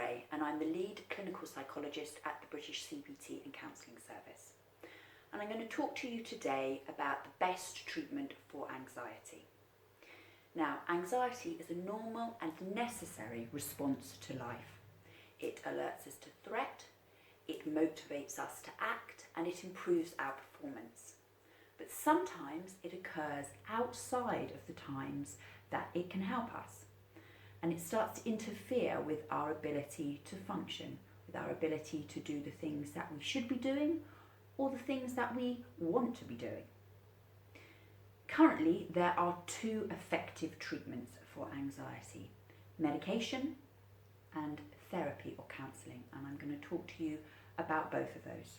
Ray, and I'm the Lead Clinical Psychologist at the British CBT Counselling Service. And I'm going to talk to you today about the best treatment for anxiety. Now, anxiety is a normal and necessary response to life. It alerts us to threat, it motivates us to act, and it improves our performance. But sometimes it occurs outside of the times that it can help us. And it starts to interfere with our ability to function, with our ability to do the things that we should be doing or the things that we want to be doing. Currently, there are two effective treatments for anxiety: medication and therapy or counselling. And I'm going to talk to you about both of those.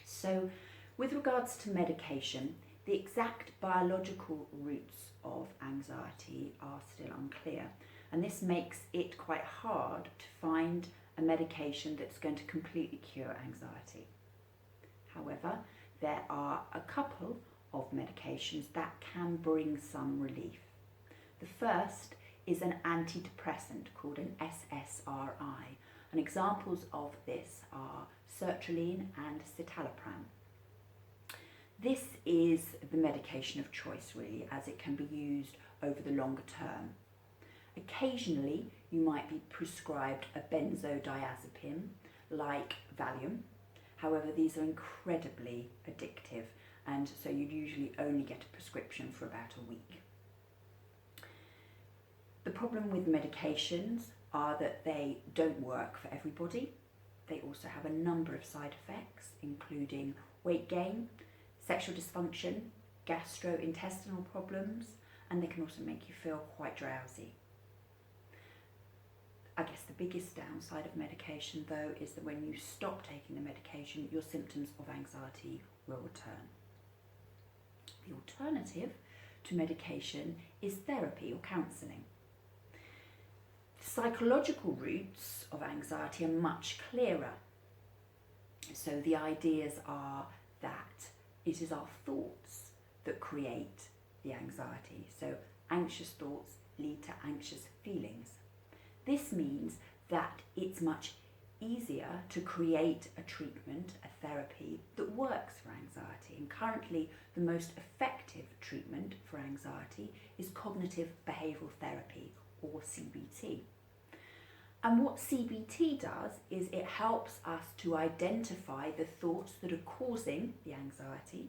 So, with regards to medication, the exact biological roots of anxiety are still unclear, and this makes it quite hard to find a medication that's going to completely cure anxiety. However, there are a couple of medications that can bring some relief. The first is an antidepressant called an SSRI, and examples of this are sertraline and citalopram. This is the medication of choice really, as it can be used over the longer term. Occasionally you might be prescribed a benzodiazepine like Valium. However, these are incredibly addictive, and so you'd usually only get a prescription for about a week. The problem with medications are that they don't work for everybody. They also have a number of side effects, including weight gain, sexual dysfunction, gastrointestinal problems, and they can also make you feel quite drowsy. I guess the biggest downside of medication though is that when you stop taking the medication, your symptoms of anxiety will return. The alternative to medication is therapy or counselling. The psychological roots of anxiety are much clearer. So the ideas are that it is our thoughts that create the anxiety. So anxious thoughts lead to anxious feelings. This means that it's much easier to create a treatment, a therapy that works for anxiety. And currently the most effective treatment for anxiety is Cognitive Behavioural Therapy, or CBT. And what CBT does is it helps us to identify the thoughts that are causing the anxiety.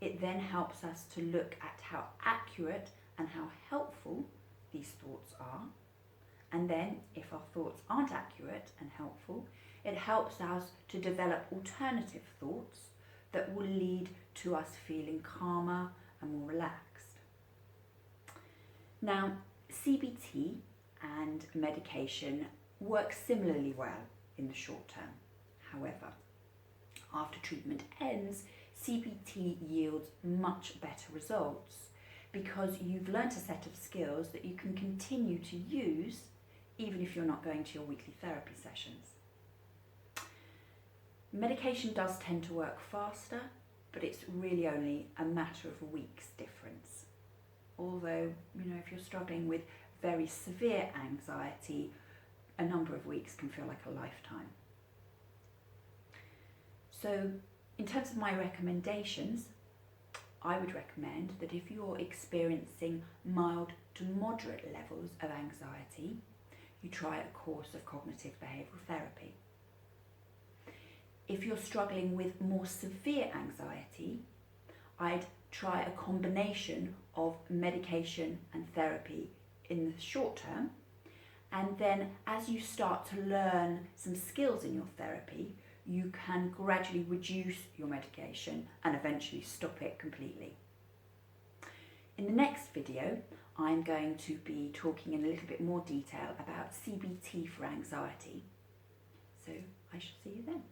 It then helps us to look at how accurate and how helpful these thoughts are. And then, if our thoughts aren't accurate and helpful, it helps us to develop alternative thoughts that will lead to us feeling calmer and more relaxed. Now, CBT and medication work similarly well in the short term. However, after treatment ends, CBT yields much better results because you've learnt a set of skills that you can continue to use even if you're not going to your weekly therapy sessions. Medication does tend to work faster, but it's really only a matter of a week's difference. Although, if you're struggling with very severe anxiety, a number of weeks can feel like a lifetime. So, in terms of my recommendations, I would recommend that if you're experiencing mild to moderate levels of anxiety, you try a course of cognitive behavioural therapy. If you're struggling with more severe anxiety, I'd try a combination of medication and therapy in the short term, and then as you start to learn some skills in your therapy, you can gradually reduce your medication and eventually stop it completely. In the next video, I'm going to be talking in a little bit more detail about CBT for anxiety. So I shall see you then.